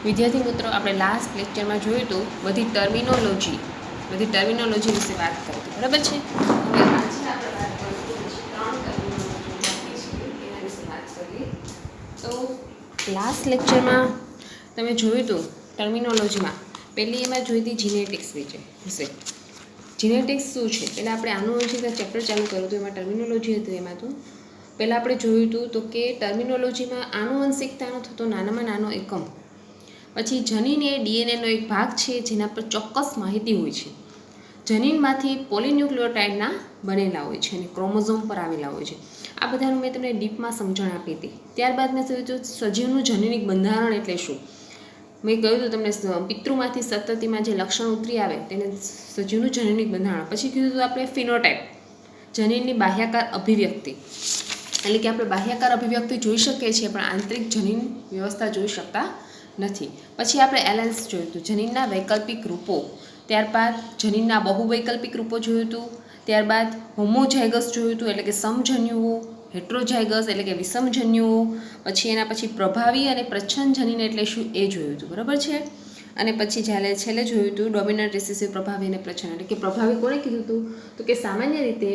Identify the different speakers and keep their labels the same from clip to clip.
Speaker 1: વિદ્યાર્થી મિત્રો, આપણે લાસ્ટ લેક્ચરમાં જોયું હતું બધી ટર્મિનોલોજી વિશે વાત કરી હતી, બરાબર છે. હવે આજે આપણે વાત કરીશું 3 ટર્મિનોલોજી એના વિશે વાત કરીએ. તો લાસ્ટ લેક્ચરમાં તમે જોયું હતું ટર્મિનોલોજીમાં પહેલી એમાં જોઈ હતી જીનેટિક્સ વિશે. જીનેટિક્સ શું છે? પહેલાં આપણે આનુવંશિકતા ચેપ્ટર ચાલુ કર્યું હતું, એમાં ટર્મિનોલોજી હતું. એમાં તો પહેલાં આપણે જોયું હતું તો કે ટર્મિનોલોજીમાં આનુવંશિકતાનો થતો નાનામાં નાનો એકમ, પછી જનીન એ ડીએનએનો એક ભાગ છે જેના પર ચોક્કસ માહિતી હોય છે. જનીનમાંથી પોલીન્યુક્લિયોટાઇડના બનેલા હોય છે અને ક્રોમોઝોમ પર આવેલા હોય છે. આ બધાનું મેં તમને ડીપમાં સમજણ આપી હતી. ત્યારબાદ મેં કહ્યું સજીવનું જનીનિક બંધારણ એટલે શું. મેં કહ્યું હતું તમને પિતૃમાંથી સતતિમાં જે લક્ષણ ઉતરી આવે તેને સજીવનું જનીનિક બંધારણ. પછી કીધું હતું આપણે ફિનોટાઇપ, જનીનની બાહ્યાકાર અભિવ્યક્તિ, એટલે કે આપણે બાહ્યાકાર અભિવ્યક્તિ જોઈ શકીએ છીએ પણ આંતરિક જનીન વ્યવસ્થા જોઈ શકતા નથી. પછી આપણે એલેન્સ જોયું હતું, જનીનના વૈકલ્પિક રૂપો. ત્યારબાદ જનીનના બહુવૈકલ્પિક રૂપો જોયું હતું. ત્યારબાદ હોમોઝાયગસ જોયું હતું, એટલે કે સમજન્યુઓ, હેટ્રોઝાયગસ એટલે કે વિષમજન્યુઓ. પછી એના પછી પ્રભાવી અને પ્રચ્છન્ન જનીન એટલે શું એ જોયું હતું, બરાબર છે. અને પછી છેલ્લે જોયું હતું ડોમિનન્ટ રિસેસિવ, પ્રભાવી અને પ્રચ્છન્ન. એટલે કે પ્રભાવી કોણે કીધું હતું તો કે સામાન્ય રીતે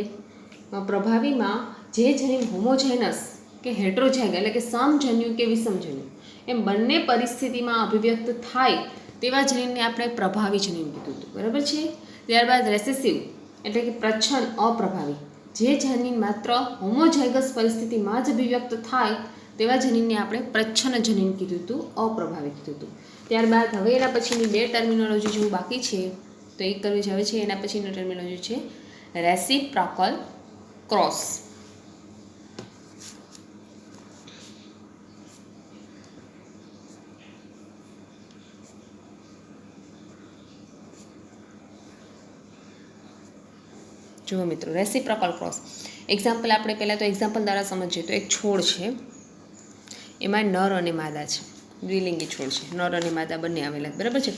Speaker 1: પ્રભાવીમાં જે જનીન હોમોઝાઇનસ કે હેટ્રોઝાયગસ એટલે કે સમજન્યુ કે વિષમજન્યુ એમ બંને પરિસ્થિતિમાં અભિવ્યક્ત થાય તેવા જનીનને આપણે પ્રભાવી જનીન કીધું હતું, બરાબર છે. ત્યારબાદ રેસેસિવ એટલે કે પ્રચ્છન્ન અપ્રભાવી, જે જનીન માત્ર હોમોઝાયગસ પરિસ્થિતિમાં જ અભિવ્યક્ત થાય તેવા જનીનને આપણે પ્રચ્છન્ન જનીન કીધું હતું, અપ્રભાવી કીધું હતું. ત્યારબાદ હવે એના પછીની 2 ટર્મિનોલોજી જેવું બાકી છે તો એક કરવી જ આવે છે. એના પછીની ટર્મિનોલોજી છે રેસિપ્રોકલ ક્રોસ. જુઓ મિત્રો, રેસિપ્રોકલ ક્રોસ એક્ઝામ્પલ આપણે પહેલાં તો એક્ઝામ્પલ દ્વારા સમજીએ તો એક છોડ છે, એમાં નર અને માદા છે, દ્વિલિંગી છોડ છે, નર અને માદા બંને આવેલા, બરાબર છે.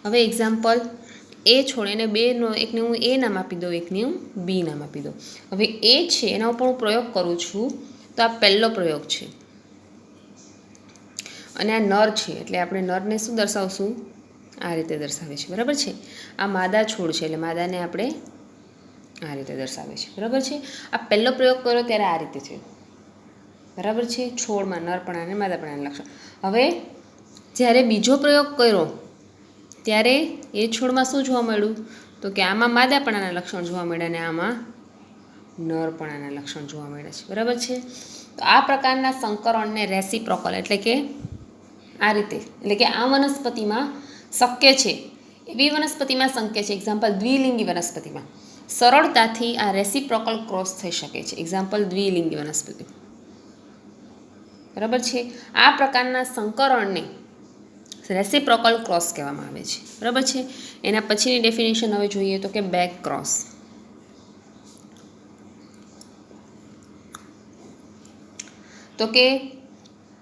Speaker 1: હવે એક્ઝામ્પલ એ છોડ, એને એકને હું એ નામ આપી દઉં, એકને હું બી નામ આપી દઉં. હવે એ છે એના ઉપર હું પ્રયોગ કરું છું તો આ પહેલો પ્રયોગ છે અને આ નર છે એટલે આપણે નરને શું દર્શાવશું, આ રીતે દર્શાવે છે, બરાબર છે. આ માદા છોડ છે એટલે માદાને આપણે આ રીતે દર્શાવે છે, બરાબર છે. આ પહેલો પ્રયોગ કર્યો ત્યારે આ રીતે છે, બરાબર છે. છોડમાં નરપણા અને માદાપણાના લક્ષણ. હવે જ્યારે બીજો પ્રયોગ કર્યો ત્યારે એ છોડમાં શું જોવા મળ્યું તો કે આમાં માદાપણાના લક્ષણ જોવા મળ્યા અને આમાં નરપણાના લક્ષણ જોવા મળ્યા છે, બરાબર છે. તો આ પ્રકારના સંકરણને રેસિપ્રોકલ એટલે કે આ રીતે, એટલે કે આ વનસ્પતિમાં શક્ય છે એવી વનસ્પતિમાં શક્ય છે. એક્ઝામ્પલ દ્વિલિંગી વનસ્પતિમાં સરળતાથી આ રેસિપ્રોકલ ક્રોસ થઈ શકે છે. એક્ઝામ્પલ દ્વિલિંગી વનસ્પતિ, બરાબર છે. આ પ્રકારના સંકરણને રેસિપ્રોકલ ક્રોસ કહેવામાં આવે છે, બરાબર છે. એના પછીની ડેફિનેશન હવે જોઈએ તો કે બેક ક્રોસ. તો કે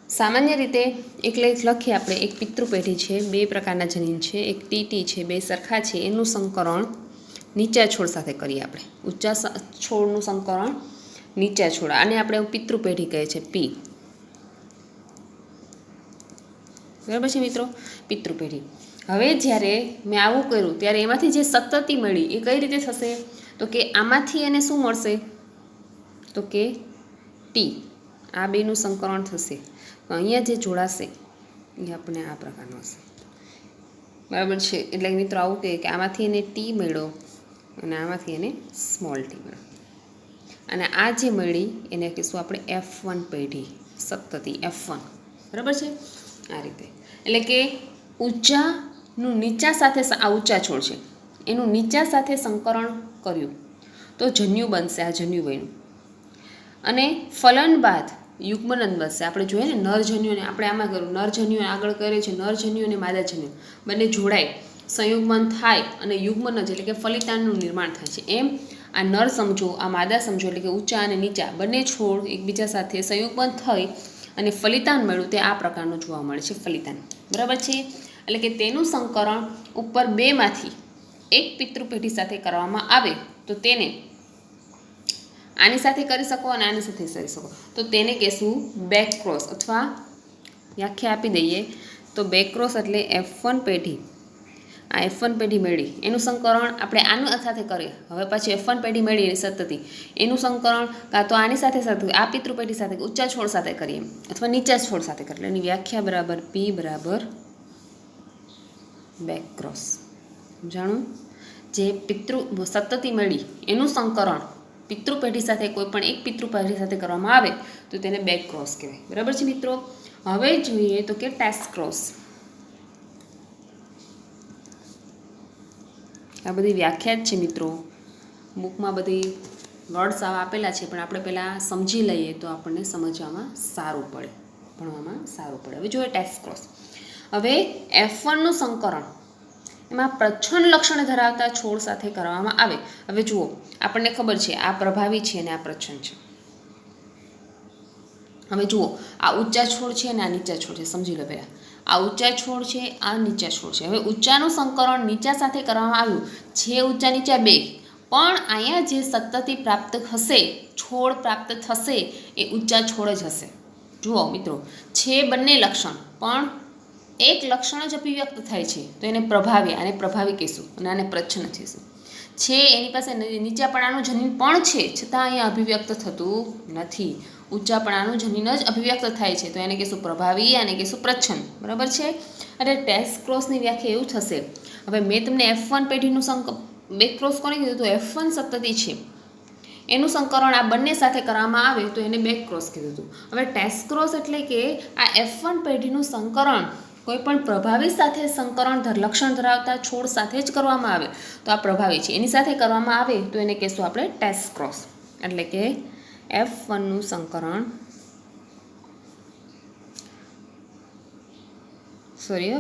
Speaker 1: સામાન્ય રીતે એટલે લખીએ આપણે, એક પિતૃ પેઢી છે, 2 પ્રકારના જનીન છે, એક ટીટી છે, 2 સરખા છે, એનું સંકરણ નીચા છોડ સાથે કરીએ આપણે. ઊંચા છોડનું સંકરણ નીચા છોડ, આને આપણે પિતૃ પેઢી કહે છે, પી, બરાબર છે મિત્રો, પિતૃ પેઢી. હવે જ્યારે મેં આવું કર્યું ત્યારે એમાંથી જે સતતિ મળી એ કઈ રીતે થશે તો કે આમાંથી એને શું મળશે તો કે ટી, આ બેનું સંકરણ થશે તો અહીંયા જે જોડાશે એ આપણને આ પ્રકારનો હશે, બરાબર છે. એટલે મિત્રો આવું કહે કે આમાંથી એને ટી મળ્યો અને આમાંથી એને સ્મોલ ટી મળ્યો અને આ જે મળી એને કહીશું આપણે F1 પેઢી, સતતિ F1, બરાબર છે. આ રીતે એટલે કે ઊંચાનું નીચા સાથે, આ ઊંચા છોડ છે એનું નીચા સાથે સંકરણ કર્યું તો જન્યુ બનશે, આ જન્યુ બન્યું અને ફલન બાદ યુગ્મનંદ બનશે. આપણે જોઈએ ને નરજન્યુને, આપણે આમાં કર્યું નરજન્યુ આગળ કરે છે, નરજન્યુ અને માદાજન્યુ બંને જોડાય, સંયુગ્મન થાય અને યુગ્મનજ એટલે કે ફલિતાંડનું નિર્માણ થાય છે. એમ આ નર સમજો, આ માદા સમજો, એટલે કે ઊંચા અને નીચા બંને છોડ એકબીજા સાથે સંયુગ્મન થઈ અને ફલિતાંડ મળ્યું તે આ પ્રકારનું જોવા મળે છે, ફલિતાંડ, બરાબર છે. એટલે કે તેનું સંકરણ ઉપર 2માંથી એક પિતૃ પેઢી સાથે કરવામાં આવે તો તેને આની સાથે કરી શકો અને આની સાથે કરી શકો તો તેને કહેશું બેક ક્રોસ, અથવા વ્યાખ્યા આપી દઈએ તો બેક્રોસ એટલે F1 પેઢી, આ F1 પેઢી મેળવી એનું સંકરણ આપણે આનું સાથે કરીએ. હવે પછી F1 પેઢી મેળવી એની સંતતિ એનું સંકરણ કાં તો આની સાથે આ પિતૃ પેઢી સાથે ઊંચા છોડ સાથે કરીએ અથવા નીચા છોડ સાથે કરીએ. એની વ્યાખ્યા બરાબર P બરાબર બેક્રોસ. જાણું જે પિતૃ સંતતિ મેળવી એનું સંકરણ પિતૃ પેઢી સાથે કોઈ પણ એક પિતૃ પેઢી સાથે કરવામાં આવે તો તેને બેક્રોસ કહેવાય. બરાબર છે મિત્રો. હવે જોઈએ તો કે ટેસ્ટ ક્રોસ. આ બધી વ્યાખ્યા જ છે મિત્રો, બુકમાં બધી વર્ડ્સ આપેલા છે, પણ આપણે પહેલાં સમજી લઈએ તો આપણને સમજવામાં સારું પડે, ભણવામાં સારું પડે. હવે જોઈએ ટેસ્ટ ક્રોસ. હવે F1નું સંકરણ એમાં પ્રચ્છન્ન લક્ષણ ધરાવતા છોડ સાથે કરવામાં આવે. હવે જુઓ, આપણને ખબર છે આ પ્રભાવી છે અને આ પ્રચ્છન્ન છે. હવે જુઓ, આ ઊંચા છોડ છે અને આ નીચા છોડ છે. સમજી લો પહેલાં, આ ઊંચા છોડ છે, આ નીચા છોડ છે. હવે ઊંચાનું સંકરણ નીચા સાથે કરવામાં આવ્યું છે, ઊંચા નીચા બે, પણ અહીંયા જે સંતતિ પ્રાપ્ત થશે, છોડ પ્રાપ્ત થશે એ ઊંચા છોડ જ હશે. જુઓ મિત્રો, છે બંને લક્ષણ, પણ એક લક્ષણ જ અભિવ્યક્ત થાય છે તો એને પ્રભાવી, આને પ્રભાવી કહીશું અને આને પ્રચ્છન્ન કહીશું. છે એની પાસે નીચાપણાનું જનીન પણ છે, છતાં અહીંયા અભિવ્યક્ત થતું નથી. ઊંચાપણાનું જનીન જ અભિવ્યક્ત થાય છે તો એને કહીશું પ્રભાવી, આને કહીશું પ્રચ્છન્ન. બરાબર છે. અને ટેસ્ટ ક્રોસની વ્યાખ્યા એવું થશે. હવે મેં તમને F1 પેઢીનું બેક્રોસ કોને કીધું? તો F1 સંતતિ છે એનું સંકરણ આ બંને સાથે કરવામાં આવે તો એને બેક્રોસ કીધું હતું. હવે ટેસ્ટ ક્રોસ એટલે કે આ F1 પેઢીનું સંકરણ કોઈ પણ પ્રભાવી સાથે સંકરણ લક્ષણ ધરાવતા છોડ સાથે જ કરવામાં આવે તો આ પ્રભાવી છે, એની સાથે કરવામાં આવે તો એને કહીશું આપણે ટેસ્ટ ક્રોસ. એટલે કે F1નું સંકરણ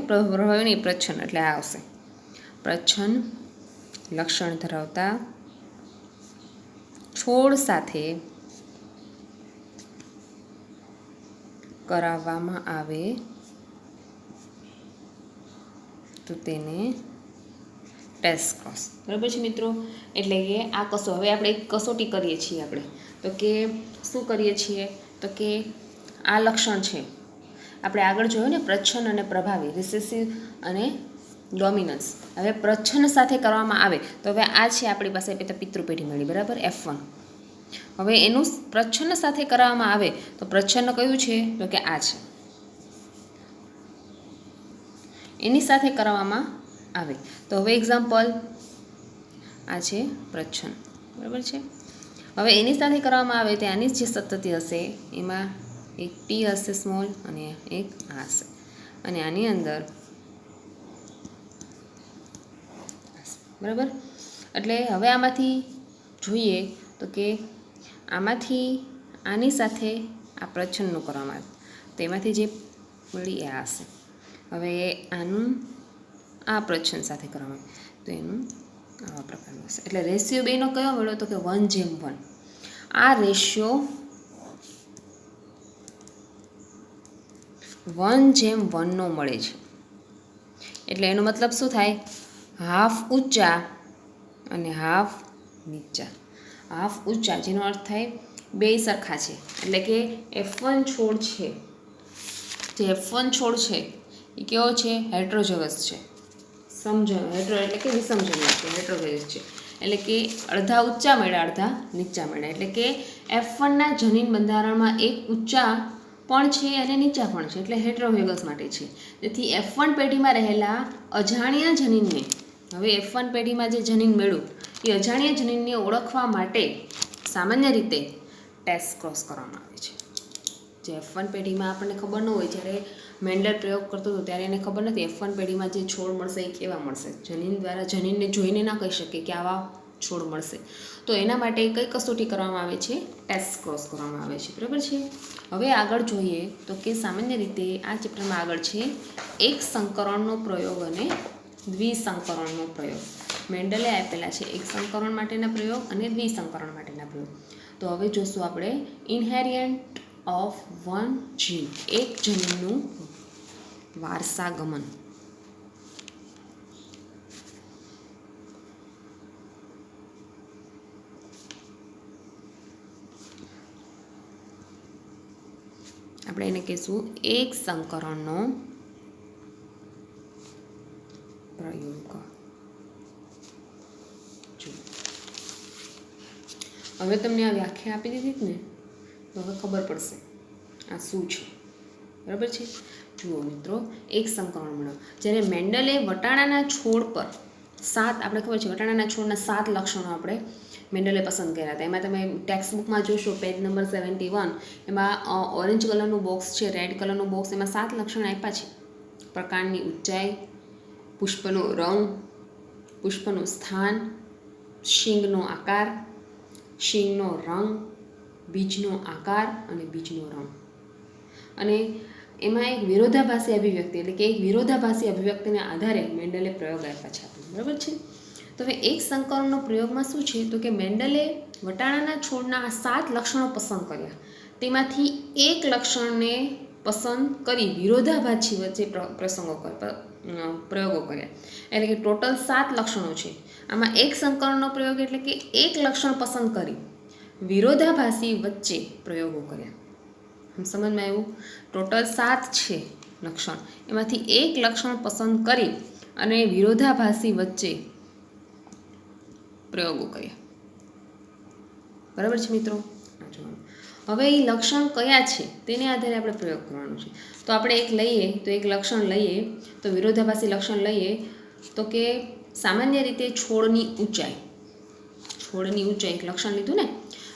Speaker 1: પ્રભાવી નહીં, પ્રચ્છન્ન એટલે આ આવશે. પ્રચ્છન્ન લક્ષણ ધરાવતા છોડ સાથે કરાવવામાં આવે તો તેને ટેસ્ટ ક્રોસ. બરાબર છે મિત્રો. એટલે કે આ હવે આપણે એક કસોટી કરીએ છીએ આપણે તો કે શું કરીએ છીએ તો કે આ લક્ષણ છે આપણે આગળ જોયું ને, પ્રચ્છન્ન અને પ્રભાવી, રિસેસિવ અને ડોમિનન્સ. હવે પ્રચ્છન્ન સાથે કરવામાં આવે તો હવે આ છે આપણી પાસે પિતૃ પેઢી મળી, બરાબર, F1. હવે એનું પ્રચ્છન્ન સાથે કરવામાં આવે તો પ્રચ્છન્ન કયું છે તો કે આ છે, એની સાથે કરવામાં આવે તો હવે એક્ઝામ્પલ આ છે પ્રચ્છન્ન. બરાબર છે. હવે એની સાથે કરવામાં આવે તો આની જે સંતતિ હશે એમાં એક P હશે સ્મોલ અને એક આ હશે, અને આની અંદર બરાબર. એટલે હવે આમાંથી જોઈએ તો કે આમાંથી આની સાથે આ પ્રચ્છન્નનું કરવામાં આવે તો એમાંથી જે મળી એ આ હશે. હવે આનું આ પ્રચ્છન્ન સાથે કરવામાં આવે તો એનું આવા પ્રકારનું હશે. એટલે રેશિયો બેનો કયો મળ્યો તો કે 1:1. આ રેશિયો 1:1 મળે છે. એટલે એનો મતલબ શું થાય? હાફ ઊંચા અને હાફ નીચા. હાફ ઊંચા જેનો અર્થ થાય બે સરખા છે. એટલે કે F1 છોડ છે, જે F1 છોડ છે એ કેવો છે? હેટ્રોજગસ છે. હેટ્રો એટલે કે વિષમજન્ય છે, હેટ્રોજગસ છે. એટલે કે અડધા ઊંચા મળ્યા, અડધા નીચા મળ્યા. એટલે કે F1ના જનીન બંધારણમાં એક ઊંચા પણ છે અને નીચા પણ છે, એટલે હેટ્રોવેગસ માટે છે. તેથી F1 પેઢીમાં રહેલા અજાણ્યા જનીનને, હવે F1 પેઢીમાં જે જનીન મળ્યું એ અજાણ્યા જનીનને ઓળખવા માટે સામાન્ય રીતે ટેસ્ટ ક્રોસ કરવામાં આવે છે. જે F1 પેઢીમાં આપણને ખબર ન હોય, જ્યારે મેન્ડલ પ્રયોગ કરતો હતો ત્યારે એને ખબર નથી F1 પેઢીમાં જે છોડ મળશે એ કેવા મળશે. જનીન દ્વારા જનીનને જોઈને ના કહી શકે કે આવા છોડ મળશે. તો એના માટે કઈ કસોટી કરવામાં આવે છે? ટેસ્ટ ક્રોસ કરવામાં આવે છે. બરાબર છે. હવે આગળ જોઈએ તો કે સામાન્ય રીતે આ ચેપ્ટરમાં આગળ છે એક સંકરણનો પ્રયોગ અને દ્વિસંકરણનો પ્રયોગ. મેન્ડલે આપેલા છે એક સંકરણ માટેના પ્રયોગ અને દ્વિસંકરણ માટેના પ્રયોગ. તો હવે જોશું આપણે ઇનહેરિયન્ટ ઓફ વન જીન, એક જનીનનું વારસાગમન. આપણે એને કહીશું એક સંકરણનો પ્રયોગ. હવે તમને આ વ્યાખ્યા આપી દીધી ને તો હવે ખબર પડશે આ શું છે. બરાબર છે. જુઓ મિત્રો, એક સંકરણ મળો. જ્યારે મેન્ડલે વટાણાના છોડ પર 7, આપણે ખબર છે વટાણાના છોડના 7 લક્ષણો આપણે મેન્ડલે પસંદ કર્યા હતા. એમાં તમે ટેક્સ્ટ બુકમાં જોશો પેજ નંબર 71, એમાં ઓરેન્જ કલરનું બોક્સ છે, રેડ કલરનું બોક્સ, એમાં 7 લક્ષણ આપ્યા છે. પ્રકાંડની ઊંચાઈ, પુષ્પનો રંગ, પુષ્પનું સ્થાન, શીંગનો આકાર, શીંગનો રંગ, બીજનો આકાર અને બીજનો રંગ. અને એમાં એક વિરોધાભાસી અભિવ્યક્તિ, એટલે કે એક વિરોધાભાસી અભિવ્યક્તિના આધારે મેન્ડલે પ્રયોગ આપ્યા છે આપણને. બરાબર છે. તો હવે એક સંકરણનો પ્રયોગમાં શું છે તો કે મેન્ડલે વટાણાના છોડના આ 7 લક્ષણો પસંદ કર્યા. તેમાંથી એક લક્ષણને પસંદ કરી વિરોધાભાસી વચ્ચે પ્રયોગો કર્યા. એટલે કે ટોટલ 7 લક્ષણો છે. આમાં એક સંકરણનો પ્રયોગ એટલે કે એક લક્ષણ પસંદ કરી વિરોધાભાસી વચ્ચે પ્રયોગો કર્યા. સમજમાં આવ્યું? ટોટલ 7 છે લક્ષણ, એમાંથી એક લક્ષણ પસંદ કરી અને વિરોધાભાસી વચ્ચે પ્રયોગો કર્યા. બરાબર છે મિત્રો? હવે એ લક્ષણ કયા છે તેને આધારે આપણે પ્રયોગ કરવાનો છે. તો આપણે એક લક્ષણ લઈએ તો વિરોધાભાસી લક્ષણ લઈએ તો કે સામાન્ય રીતે છોડની ઊંચાઈ એક લક્ષણ લીધું ને.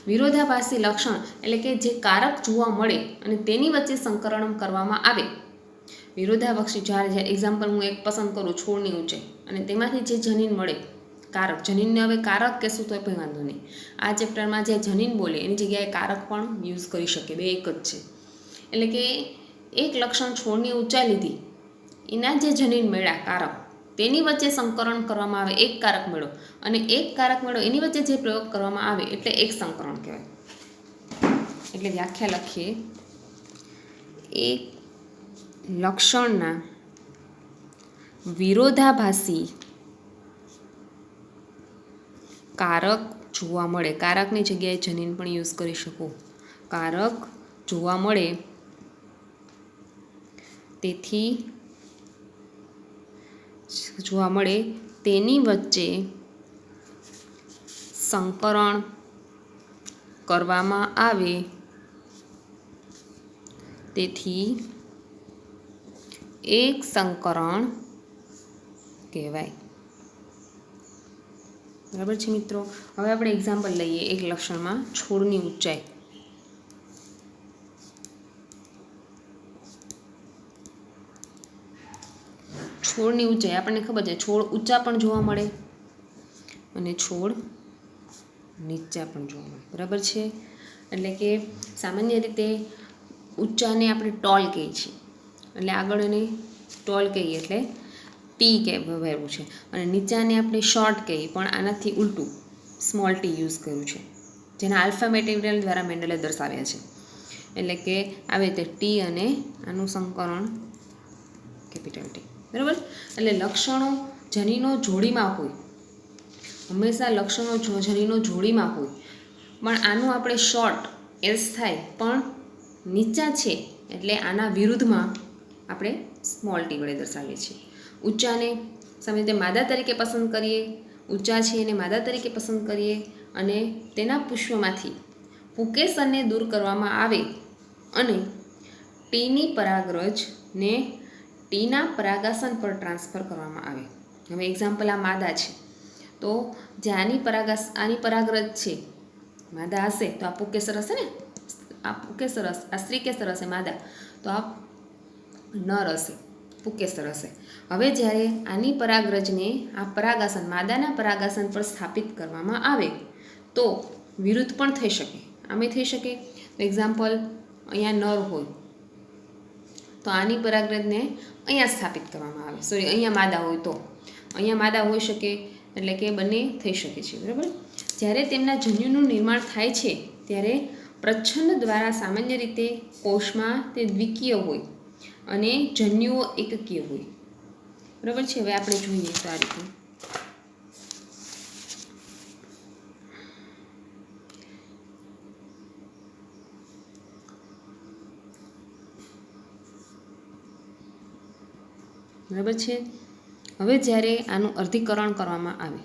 Speaker 1: વિરોધાભાસી લક્ષણ એટલે કે જે કારક જોવા મળે અને તેની વચ્ચે સંકરણ કરવામાં આવે. વિરોધાભાસી જ્યારે એક્ઝામ્પલ હું એક પસંદ કરું છોડની ઊંચાઈ અને તેમાંથી જે જનીન મળે કારક, જનીનને હવે કારક કહેશું તો પણ વાંધો નહીં. આ ચેપ્ટરમાં જે જનીન બોલે એની જગ્યાએ કારક પણ યુઝ કરી શકે, બે એક જ છે. એટલે કે એક લક્ષણ છોડની ઊંચાઈ લીધી, એના જે જનીન મળ્યા કારક, તેની વચ્ચે સંકરણ કરવામાં આવે, એક કારક મળ્યો અને એક કારક મળ્યો એની વચ્ચે જે પ્રયોગ કરવામાં આવે એટલે એક સંકરણ કહેવાય. એટલે વ્યાખ્યા લખીએ, એક લક્ષણના વિરોધાભાસી કારક જોવા મળે, કારકની જગ્યાએ જનીન પણ યુઝ કરી શકો. કારક જોવા મળે તેની વચ્ચે સંકરણ કરવામાં આવે તેથી એક સંકરણ કહેવાય. બરાબર છે મિત્રો? હવે આપણે એક્ઝામ્પલ લઈએ એક લક્ષણમાં છોડની ઊંચાઈ. છોડની ઊંચાઈ આપણને ખબર છે છોડ ઊંચા પણ જોવા મળે અને છોડ નીચા પણ જોવા મળે. બરાબર છે? એટલે કે સામાન્ય રીતે ઊંચાને આપણે ટોલ કહીએ છીએ, એટલે આગળ એને ટોલ કહીએ એટલે ટી કહેવાયું છે, અને નીચાને આપણે શોર્ટ કહીએ પણ આનાથી ઉલટું સ્મોલ ટી યુઝ કર્યું છે, જેના આલ્ફામેટિકલ દ્વારા મેન્ડલે દર્શાવ્યા છે. એટલે કે આવી રીતે ટી અને આનું સંકરણ કેપિટલ ટી. બરાબર? એટલે લક્ષણો જનીનો જોડીમાં હોય, હંમેશા લક્ષણો જનીનો જોડીમાં હોય, પણ આનું આપણે શોર્ટ એસ થાય પણ નીચા છે એટલે આના વિરુદ્ધમાં આપણે સ્મોલ ટી વડે દર્શાવીએ છીએ. ઊંચાને સામે રીતે માદા તરીકે પસંદ કરીએ, ઊંચા છે એને માદા તરીકે પસંદ કરીએ અને તેના પુષ્પમાંથી પુકેસરને દૂર કરવામાં આવે અને ટીની પરાગરજને ટીના પરાગાસન પર ટ્રાન્સફર કરવામાં આવે. હવે એક્ઝામ્પલ આ માદા છે તો જે આની પરાગરજ છે માદા હશે તો આ પુકેસર હશે ને, આ પુકેસર હશે, આ સ્ત્રીકેસર હશે માદા, તો આ નર હશે, પુકેસર હશે. હવે જ્યારે આની પરાગરજને આ પરાગાસન માદાના પરાગાસન પર સ્થાપિત કરવામાં આવે તો વિરુદ્ધ પણ થઈ શકે, આમે થઈ શકે. એક્ઝામ્પલ અહીંયા નર હોય તો આની પરાગરજને અહીંયા સ્થાપિત કરવામાં આવે, અહીંયા માદા હોય તો અહીંયા માદા હોઈ શકે, એટલે કે બંને થઈ શકે છે. બરાબર? જ્યારે તેમના જન્યુનું નિર્માણ થાય છે ત્યારે પ્રચ્છન્ન દ્વારા સામાન્ય રીતે કોષમાં તે દ્વિકીય હોય અને જન્યુઓ એકકીય હોય. બરાબર છે? હવે આપણે જોઈએ તો આ રીતે બરાબર છે. હવે જ્યારે આનું અર્ધીકરણ કરવામાં આવે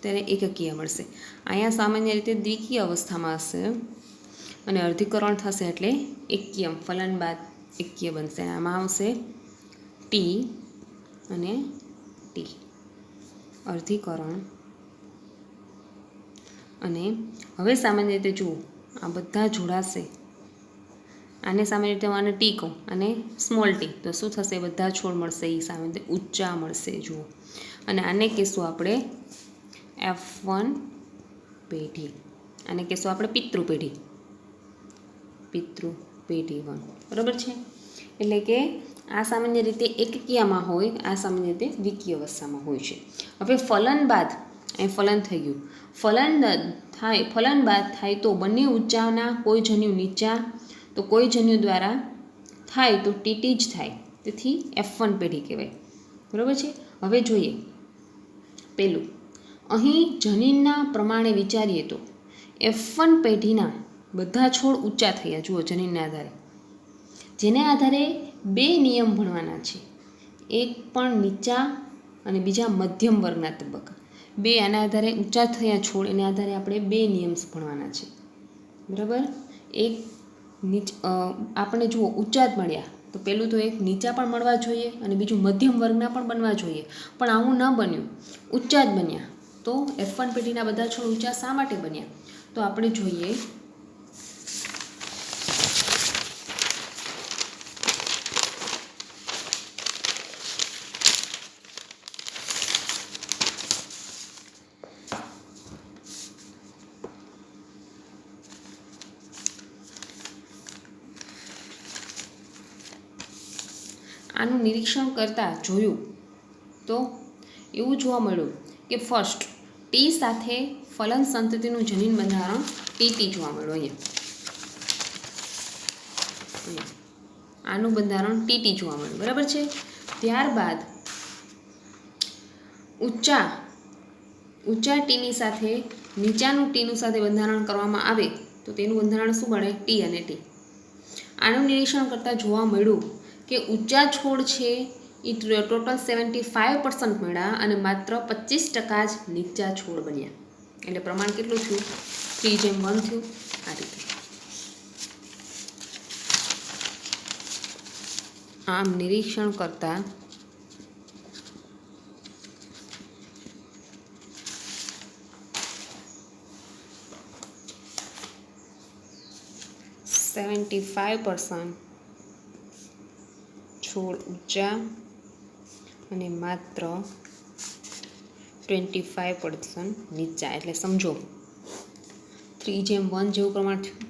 Speaker 1: ત્યારે એકકીય મળશે. અહીંયા સામાન્ય રીતે દ્વિકીય અવસ્થામાં હશે અને અર્ધીકરણ થશે એટલે એકકીય, ફલન બાદ એકકીય બનશે. આમાં આવશે ટી અને ટી, અર્ધીકરણ. અને હવે સામાન્ય રીતે જુઓ, આ બધા જોડાશે. આને સામાન્ય રીતે આને ટી કહું અને સ્મોલ ટી, તો શું થશે? બધા છોડ મળશે એ સામાન્ય રીતે ઊંચા મળશે. જુઓ, અને આને કહેશું આપણે F1 પેઢી, આને કહેશું આપણે પિતૃ પેઢી, પિતૃ પેઢી 1. બરાબર છે? એટલે કે આ સામાન્ય રીતે એકકીયમાં હોય, આ સામાન્ય રીતે દ્વિકીય અવસ્થામાં હોય છે. હવે ફલન બાદ, અહીં ફલન થઈ ગયું, ફલન બાદ થાય તો બંને ઊંચાના કોઈ જન્યુ નીચા, તો કોઈ જન્યુ દ્વારા થાય તો ટીટી જ થાય, તેથી F1 પેઢી કહેવાય. બરાબર છે? હવે જોઈએ પેલું, અહીં જનીનના પ્રમાણે વિચારીએ તો F1 પેઢીના બધા છોડ ઊંચા થયા. જુઓ, જનીનના આધારે, જેને આધારે બે નિયમ ભણવાના છે, એક પણ નીચા અને બીજા મધ્યમ વર્ગના તબક્કા. બે આના આધારે ઊંચા થયા છોડ, એના આધારે આપણે બે નિયમ ભણવાના છે. બરાબર? એક આપણે જુઓ ઊંચા જ મળ્યા, તો પહેલું તો એક નીચા પણ મળવા જોઈએ અને બીજું મધ્યમ વર્ગના પણ બનવા જોઈએ, પણ આવું ન બન્યું, ઊંચા જ બન્યા. તો F1 પેઢીના બધા છોડ ઊંચા શા માટે બન્યા? તો આપણે જોઈએ આનું નિરીક્ષણ કરતાં જોયું તો એવું જોવા મળ્યું કે ફર્સ્ટ ટી સાથે ફલન સંતતિનું જનીન બંધારણ ટીટી જોવા મળ્યું. અહીંયા આનું બંધારણ ટીટી જોવા મળ્યું. બરાબર છે? ત્યારબાદ ઊંચા ટીની સાથે નીચાનું ટીનું સાથે બંધારણ કરવામાં આવે તો તેનું બંધારણ શું બને? ટી અને ટી. આનું નિરીક્ષણ કરતાં જોવા મળ્યું કે ઊંચા છોડ છે એ ટોટલ 75% મળ્યા અને માત્ર 25% જ નીચા છોડ બન્યા. એટલે પ્રમાણ કેટલું થયું? 3:1 થયું. આ રીતે આમ નિરીક્ષણ કરતાં છોડ ઊંચા અને માત્ર 25% નીચા. એટલે સમજો 3:1 જેવું પ્રમાણ થયું.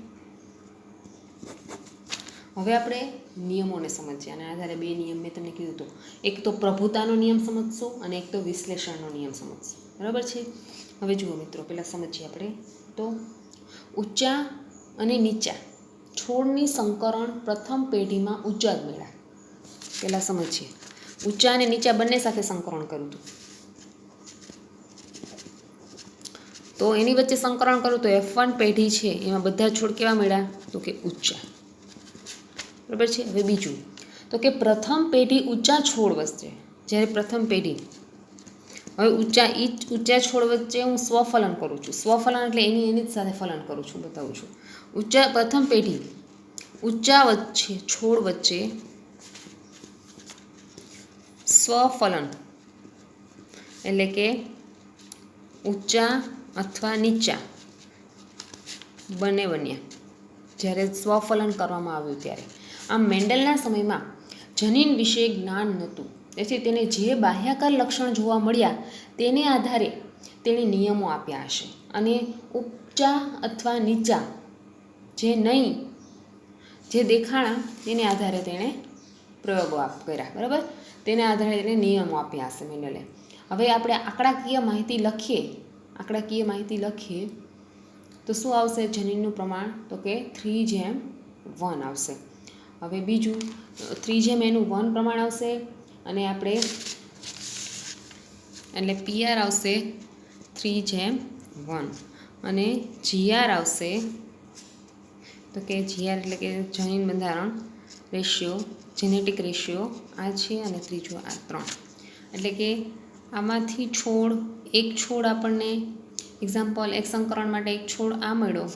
Speaker 1: હવે આપણે નિયમોને સમજીએ. આના આધારે બે નિયમ મેં તમને કીધું હતું, એક તો પ્રભુતાનો નિયમ સમજશો અને એક તો વિશ્લેષણનો નિયમ સમજશો. બરાબર છે? હવે જુઓ મિત્રો, પહેલાં સમજીએ આપણે. તો ઊંચા અને નીચા છોડની સંકરણ પ્રથમ પેઢીમાં ઊંચા જ મળ્યા. પહેલાં સમજીએ. ઊંચા અને નીચા બંને સાથે સંકરણ કર્યું હતું, તો એની વચ્ચે સંકરણ કરું તો F1 પેઢી છે એમાં બધા છોડ કેવા મળ્યા? તો કે ઊંચા. બરાબર છે? હવે બીજું તો કે પ્રથમ પેઢી ઊંચા છોડ વચ્ચે, જ્યારે પ્રથમ પેઢી, હવે ઊંચા છોડ વચ્ચે હું સ્વફલન કરું છું. સ્વફલન એટલે એની જ સાથે ફલન કરું છું, બતાવું છું. પ્રથમ પેઢી ઊંચા છોડ વચ્ચે સ્વફલન એટલે કે ઊંચા અથવા નીચા બંને બન્યા જ્યારે સ્વફલન કરવામાં આવ્યું ત્યારે. આમ મેન્ડલના સમયમાં જનીન વિશે જ્ઞાન નહોતું, તેથી તેને જે બાહ્યાકાર લક્ષણ જોવા મળ્યા તેને આધારે તેણે નિયમો આપ્યા હશે અને ઊંચા અથવા નીચા જે દેખાણા તેને આધારે તેણે પ્રયોગો કર્યા. બરાબર? તેને આધારે તેને નિયમો આપ્યા હશે મેન્ડલે. હવે આપણે આંકડાકીય માહિતી લખીએ તો શું આવશે? જનીનનું પ્રમાણ તો કે 3:1 આવશે. હવે બીજું 3:1 પ્રમાણ આવશે અને આપણે એટલે PR આવશે 3:1 અને GR આવશે તો કે જીઆર એટલે કે જનીન બંધારણ રેશિયો, જેનેટિક રેશિયો આ છે, અને ત્રીજો આ 3. એટલે કે આમાંથી એક છોડ આપણને એક્ઝામ્પલ એક સંકરણ માટે એક છોડ આ મળ્યો,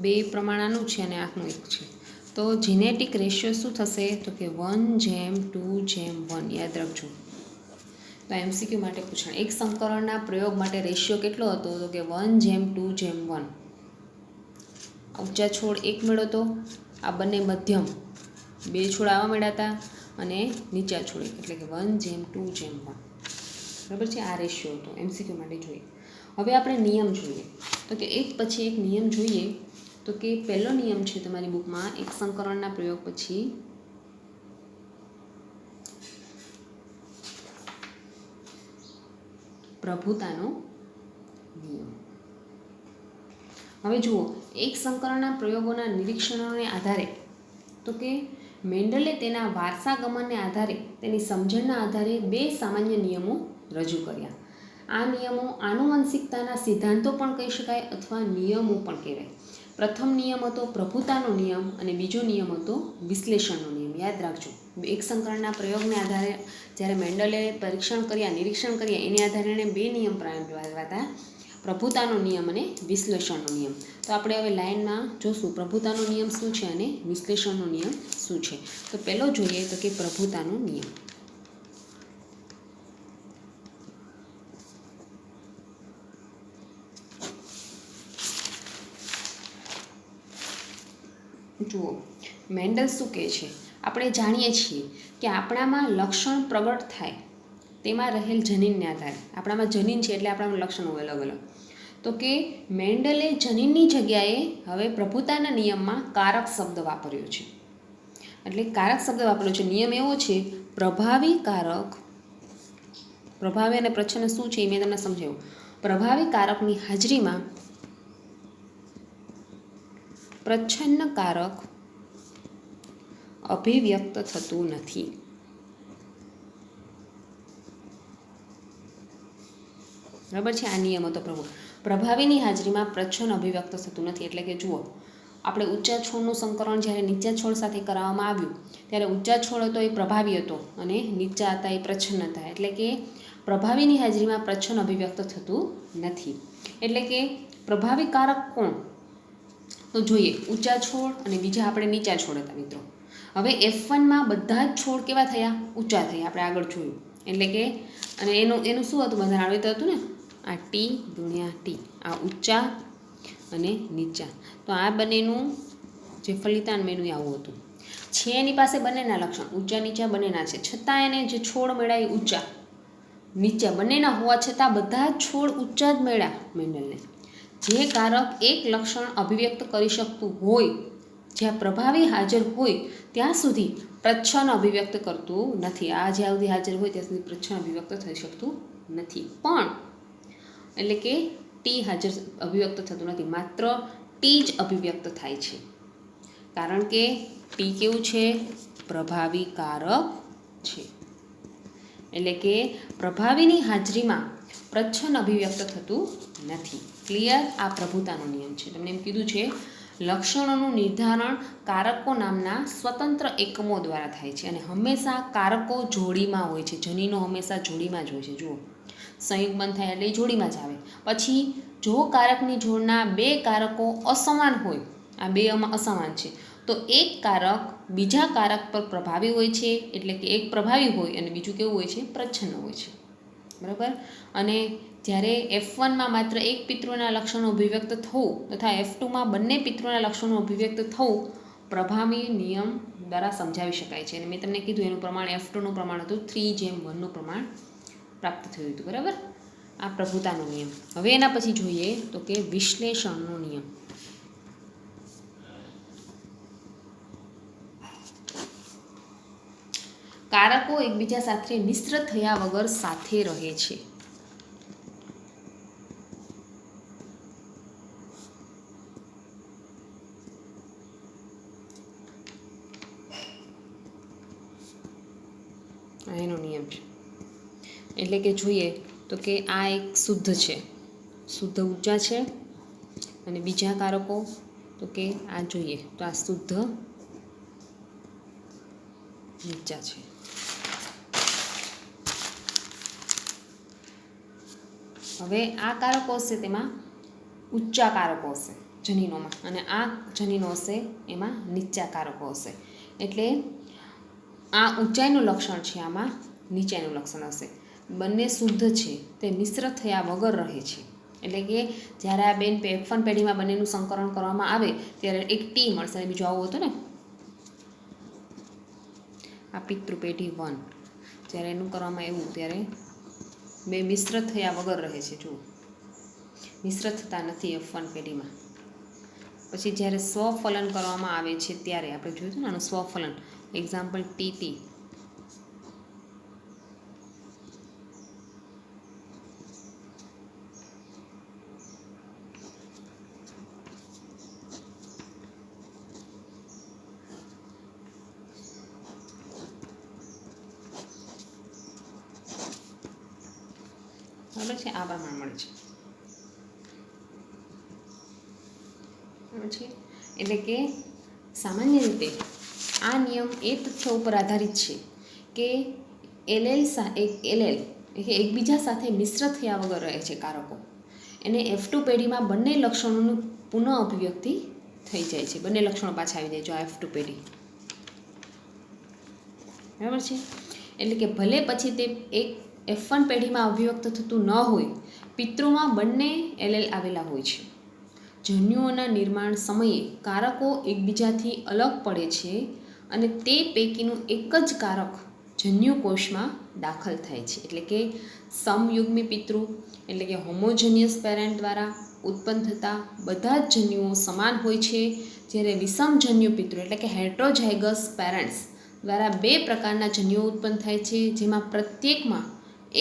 Speaker 1: 2 પ્રમાણ આનું છે અને આનું 1 છે. તો જેનેટિક રેશિયો શું થશે? તો કે 1:2:1. યાદ રાખજો. તો MCQ માટે પૂછાય એક સંકરણના પ્રયોગ માટે રેશિયો કેટલો હતો? તો કે 1:2:1. ઊંચા છોડ 1 મળ્યો હતો, આ બંને મધ્યમ 2 છોડ આવા મળ્યા હતા, અને નીચા છોડ 1, એટલે કે 1:2:1. બરાબર છે, આ રેશિયો હતો. MCQ માટે જોઈએ. હવે આપણે નિયમ જોઈએ. તો કે એક પછી એક નિયમ જોઈએ. તો કે પહેલો નિયમ છે તમારી બુકમાં, એક સંકરણના પ્રયોગ પછી પ્રભુતાનો નિયમ. હવે જુઓ, એક સંકરણના પ્રયોગોના નિરીક્ષણોને આધારે, તો કે મેન્ડલે તેના વારસાગમનને આધારે, તેની સમજણના આધારે 2 સામાન્ય નિયમો રજૂ કર્યા. આ નિયમો આનુવંશિકતાના સિદ્ધાંતો પણ કહી શકાય અથવા નિયમો પણ કહેવાય. પ્રથમ નિયમ હતો પ્રભુતાનો નિયમ, અને બીજો નિયમ હતો વિશ્લેષણનો નિયમ. યાદ રાખજો, એક સંકરણના પ્રયોગને આધારે જ્યારે મેન્ડલે નિરીક્ષણ કર્યા, એની આધારે એણે 2 નિયમ પ્રણાવ્યા હતા, પ્રભુતાનો નિયમ અને વિશ્લેષણનો નિયમ. તો આપણે હવે લાઈનમાં જોશું પ્રભુતાનો નિયમ શું છે અને વિશ્લેષણનો નિયમ શું છે. તો પહેલો જોઈએ તો કે પ્રભુતાનો નિયમ. જુઓ, મેન્ડલ શું કહે છે? આપણે જાણીએ છીએ કે આપણામાં લક્ષણ પ્રગટ થાય તેમાં રહેલ જનીનને આધારે, આપણામાં જનીન છે એટલે આપણામાં લક્ષણ હોય અલગ અલગ. તો કે મેન્ડલે જનીનની જગ્યાએ હવે પ્રભુતાના નિયમમાં કારક શબ્દ વાપર્યો છે. એટલે કારક શબ્દ વાપર્યો છે. નિયમ એવો છે, પ્રભાવી કારક, પ્રભાવી અને પ્રચ્છન્ન શું છે એ મેં તમને સમજાવ્યું. પ્રભાવી કારકની હાજરીમાં પ્રચ્છન્ન કારક અભિવ્યક્ત થતું નથી. બરાબર છે, આ નિયમ હતો પ્રભાવીની હાજરીમાં પ્રચ્છન્ન અભિવ્યક્ત થતું નથી. એટલે કે જુઓ, આપણે ઊંચા છોડનું સંકરણ જ્યારે નીચા છોડ સાથે કરાવવામાં આવ્યું, ત્યારે ઊંચા છોડ હતો એ પ્રભાવી હતો અને નીચા હતા એ પ્રચ્છન્ન હતા. એટલે કે પ્રભાવીની હાજરીમાં પ્રચ્છન્ન અભિવ્યક્ત થતું નથી. એટલે કે પ્રભાવી કારક કોણ? તો જોઈએ, ઊંચા છોડ અને બીજા આપણે નીચા છોડ હતા મિત્રો. હવે F1માં બધા જ છોડ કેવા થયા? ઊંચા થયા, આપણે આગળ જોયું. એટલે કે અને એનું શું હતું? બંધારણ આવી રીતે હતું ને, આ T×T, આ ઊંચા અને નીચા. તો આ બંનેનું જે ફલિતાન મેનું આવું હતું છે. એની પાસે બંનેના લક્ષણ ઊંચા નીચા બંનેના છે, છતાં એને જે છોડ મળ્યા એ ઊંચા નીચા બંનેના હોવા છતાં બધા છોડ ઊંચા જ મળ્યા મેન્ડલને. જે કારક એક લક્ષણ અભિવ્યક્ત કરી શકતું હોય, જ્યાં પ્રભાવી હાજર હોય ત્યાં સુધી પ્રચ્છન્ન અભિવ્યક્ત કરતું નથી. આ જ્યાં સુધી હાજર હોય ત્યાં સુધી પ્રચ્છન્ન અભિવ્યક્ત થઈ શકતું નથી. પણ એટલે કે ટી હાજર અભિવ્યક્ત થતું નથી, માત્ર ટી જ અભિવ્યક્ત થાય છે. કારણ કે ટી કેવું છે? પ્રભાવી કારક છે. એટલે કે પ્રભાવીની હાજરીમાં પ્રચ્છન્ન અભિવ્યક્ત થતું નથી. ક્લિયર? આ પ્રભુતાનો નિયમ છે. તમને એમ કીધું છે, લક્ષણોનું નિર્ધારણ કારકો નામના સ્વતંત્ર એકમો દ્વારા થાય છે, અને હંમેશા કારકો જોડીમાં હોય છે. જનીનો હંમેશા જોડીમાં જ હોય છે. જુઓ, સંયુગ્મન થાય એટલે એ જોડીમાં જ આવે. પછી જો કારકની જોડના 2 કારકો અસમાન હોય, આ 2 અસમાન છે, તો એક કારક બીજા કારક પર પ્રભાવી હોય છે. એટલે કે એક પ્રભાવી હોય અને બીજું કેવું હોય છે? પ્રચ્છન્ન હોય છે. બરાબર? અને જ્યારે F1માં માત્ર એક પિતૃના લક્ષણો અભિવ્યક્ત થવું તથા F2માં બંને પિતૃના લક્ષણો અભિવ્યક્ત થવું પ્રભાવી નિયમ દ્વારા સમજાવી શકાય છે. અને મેં તમને કીધું એનું પ્રમાણ F2નું પ્રમાણ હતું 3:1નું પ્રમાણ પ્રાપ્ત થયું હતું. બરાબર? આ પ્રભુતાનો નિયમ. હવે એના પછી જોઈએ તો કે વિશ્લેષણનો નિયમ. કારકો એકબીજા સાથે મિશ્ર થયા વગર સાથે રહે છે. એનો નિયમ છે. એટલે કે જોઈએ તો કે આ એક શુદ્ધ છે, શુદ્ધ ઊર્જા છે, અને બીજા કારકો તો કે આ જોઈએ તો આ શુદ્ધ નીચા છે. હવે આ કારકો હશે તેમાં ઊંચા કારકો હશે જનીનોમાં, અને આ જનીનો હશે એમાં નીચા કારકો હશે. એટલે આ ઊંચાઈનું લક્ષણ છે, આમાં નીચાઈનું લક્ષણ હશે. બંને શુદ્ધ છે તે મિશ્ર થયા વગર રહે છે. એટલે કે જ્યારે આ બેન F1 પેઢીમાં બંનેનું સંકરણ કરવામાં આવે ત્યારે એક ટી મળશે અને બીજું આવું હતું ને આ પિતૃ પેઢી 1, જ્યારે એનું કરવામાં આવ્યું ત્યારે બે મિશ્ર થયા વગર રહે છે. જુઓ, મિશ્ર થતા નથી F1 પેઢીમાં. પછી જ્યારે સ્વફલન કરવામાં આવે છે ત્યારે આપણે જોયું હતું ને આનું સ્વફલન, એક્ઝામ્પલ TT. બરાબર છે, આ પ્રમાણ મળે છે. બરાબર છે. એટલે કે સામાન્ય રીતે આ નિયમ એ તથ્ય ઉપર આધારિત છે કે LL એકબીજા સાથે મિશ્ર થયા વગર રહે છે કારકો. એને F2 પેઢીમાં બંને લક્ષણોનું પુનઃ અભિવ્યક્તિ થઈ જાય છે. બંને લક્ષણો પાછા આવી જાય જો આ F2 પેઢી. બરાબર છે. એટલે કે ભલે પછી તે એક F1 પેઢીમાં અભિવ્યક્ત થતું ન હોય, પિતૃમાં બંને LL આવેલા હોય છે. જન્યુઓના નિર્માણ સમયે કારકો એકબીજાથી અલગ પડે છે અને તે પૈકીનું એક જ કારક જન્યુકોષમાં દાખલ થાય છે. એટલે કે સમયુગ્મી પિતૃ એટલે કે હોમોજેનિયસ પેરેન્ટ દ્વારા ઉત્પન્ન થતા બધા જ જન્યુઓ સમાન હોય છે, જ્યારે વિષમજન્યુ પિતૃ એટલે કે હેટ્રોઝાઇગસ પેરેન્ટ્સ દ્વારા બે પ્રકારના જન્યુઓ ઉત્પન્ન થાય છે, જેમાં પ્રત્યેકમાં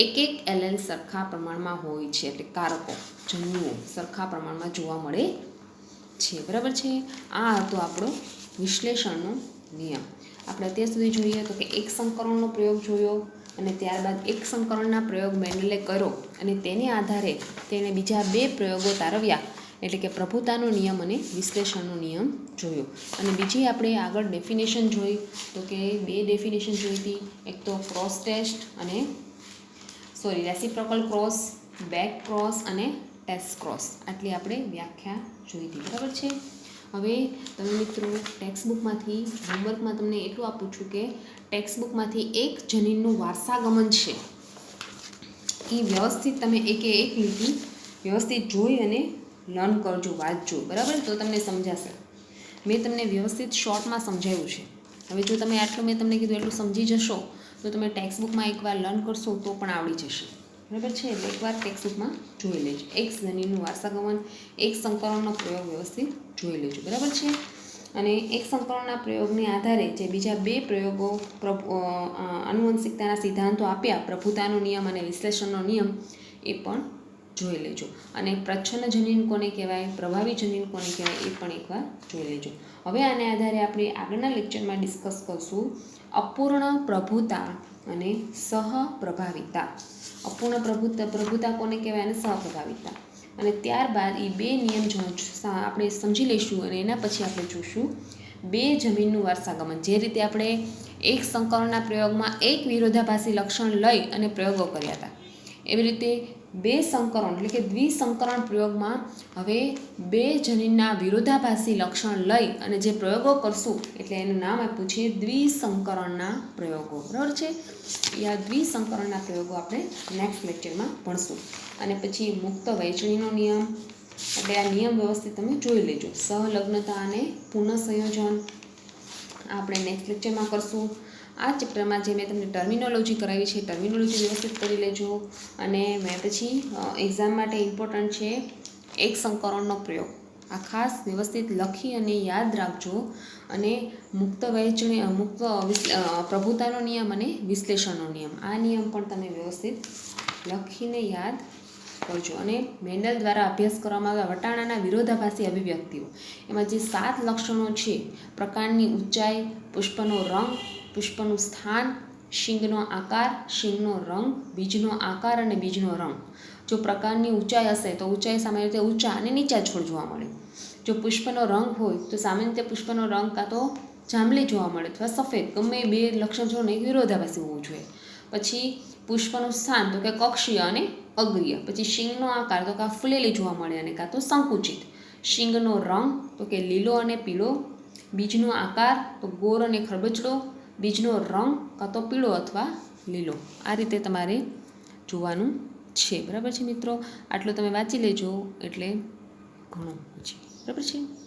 Speaker 1: એક LL સરખા પ્રમાણમાં હોય છે. એટલે કારકો જન્યુઓ સરખા પ્રમાણમાં જોવા મળે છે. બરાબર છે. આ હતો આપણો વિશ્લેષણનો નિયમ. આપણે અત્યાર સુધી જોઈએ તો કે એક સંકરણનો પ્રયોગ જોયો, અને ત્યારબાદ એક સંકરણના પ્રયોગ મેન્ડલે કર્યો અને તેને આધારે તેણે બીજા બે પ્રયોગો તારવ્યા, એટલે કે પ્રભુતાનો નિયમ અને વિશ્લેષણનો નિયમ જોયો. અને બીજી આપણે આગળ ડેફિનેશન જોઈ તો કે બે ડેફિનેશન જોઈ હતી. એક તો ક્રોસ ટેસ્ટ અને રેસિપ્રોકલ ક્રોસ, બેક ક્રોસ અને ટેસ્ટ ક્રોસ. આટલી આપણે વ્યાખ્યા જોઈ હતી. બરાબર છે. હવે તમે મિત્રો ટેક્સ્ટબુકમાંથી હોમવર્કમાં તમને એટલું આપું છું કે ટેક્સ્ટબુકમાંથી એક જનીનનું વારસાગમન છે એ વ્યવસ્થિત તમે એકે એક લીટી વ્યવસ્થિત જોઈ અને લર્ન કરજો, વાંચજો. બરાબર, તો તમને સમજાશે. મેં તમને વ્યવસ્થિત શોર્ટમાં સમજાવ્યું છે. હવે જો તમે આટલું મેં તમને કીધું એટલું સમજી જશો તો તમે ટેક્સ્ટબુકમાં એકવાર લર્ન કરશો તો પણ આવડી જશે. બરાબર છે. એટલે એકવાર ટેક્સ્ટબુકમાં જોઈ લેજો. એક જનીનનું વારસાગમન, એક સંકરણનો પ્રયોગ વ્યવસ્થિત જોઈ લેજો. બરાબર છે. અને એક સંકરણના પ્રયોગને આધારે જે બીજા બે પ્રયોગો આનુવંશિકતાના સિદ્ધાંતો આપ્યા, પ્રભુતાનો નિયમ અને વિશ્લેષણનો નિયમ, એ પણ જોઈ લેજો. અને પ્રચ્છન્ન જનીન કોને કહેવાય, પ્રભાવી જનીન કોને કહેવાય, એ પણ એકવાર જોઈ લેજો. હવે આને આધારે આપણે આગળના લેક્ચરમાં ડિસ્કસ કરશું અપૂર્ણ પ્રભુતા અને સહપ્રભાવિતા. અપૂર્ણ પ્રભુતા કોને કહેવાય અને સહપ્રભાવિતા. અને ત્યારબાદ એ બે નિયમ આપણે સમજી લઈશું અને એના પછી આપણે જોઈશું બે જમીનનું વારસાગમન. જે રીતે આપણે એક સંકરણના પ્રયોગમાં એક વિરોધાભાસી લક્ષણ લઈ અને પ્રયોગો કર્યા હતા, એવી રીતે બે સંકરણ એટલે કે દ્વિસંકરણ પ્રયોગમાં હવે બે જનીનના વિરોધાભાસી લક્ષણ લઈ અને જે પ્રયોગો કરશું એટલે એનું નામ આપ્યું છે દ્વિસંકરણના પ્રયોગો. બરાબર છે. આ દ્વિસંકરણના પ્રયોગો આપણે નેક્સ્ટ લેક્ચરમાં ભણશું. અને પછી મુક્ત વહેંચણીનો નિયમ, એટલે આ નિયમ વ્યવસ્થિત તમે જોઈ લેજો. સહલગ્નતા અને પુનઃસંયોજન આપણે નેક્સ્ટ લેક્ચરમાં કરશું. આ ચેપ્ટરમાં જે મેં તમને ટર્મિનોલોજી કરાવી છે, ટર્મિનોલોજી વ્યવસ્થિત કરી લેજો. અને મેં પછી એક્ઝામ માટે ઇમ્પોર્ટન્ટ છે એક સંકરણનો પ્રયોગ. આ ખાસ વ્યવસ્થિત લખી અને યાદ રાખજો. અને મુક્ત વહેંચણી, મુક્ત પ્રભુતાનો નિયમ અને વિશ્લેષણનો નિયમ, આ નિયમ પણ તમે વ્યવસ્થિત લખીને યાદ કરજો. અને મેન્ડલ દ્વારા અભ્યાસ કરવામાં આવ્યા વટાણાના વિરોધાભાસી અભિવ્યક્તિઓ, એમાં જે 7 લક્ષણો છે, પ્રકાંડની ઊંચાઈ, પુષ્પનો રંગ, પુષ્પનું સ્થાન, શીંગનો આકાર, શીંગનો રંગ, બીજનો આકાર અને બીજનો રંગ. જો પ્રકાંડની ઊંચાઈ હશે તો ઊંચાઈ સામાન્ય રીતે ઊંચા અને નીચા છોડ જોવા મળે. જો પુષ્પનો રંગ હોય તો સામાન્ય રીતે પુષ્પનો રંગ કાં તો જાંબલી જોવા મળે અથવા સફેદ, ગમે બે લક્ષણ જો નહીં વિરોધાભાસી હોવું જોઈએ. પછી પુષ્પનું સ્થાન તો કે કક્ષીય અને અગ્રીય. પછી શીંગનો આકાર તો કે આ ફૂલેલી જોવા મળે અને કાં તો સંકુચિત. શીંગનો રંગ તો કે લીલો અને પીળો. બીજનો આકાર તો ગોળ અને ખરબચડો. બીજનો રંગ કાં તો પીળો અથવા લીલો. આ રીતે તમારે જોવાનું છે. બરાબર છે મિત્રો? આટલું તમે વાંચી લેજો એટલે ઘણું છે. બરાબર છે?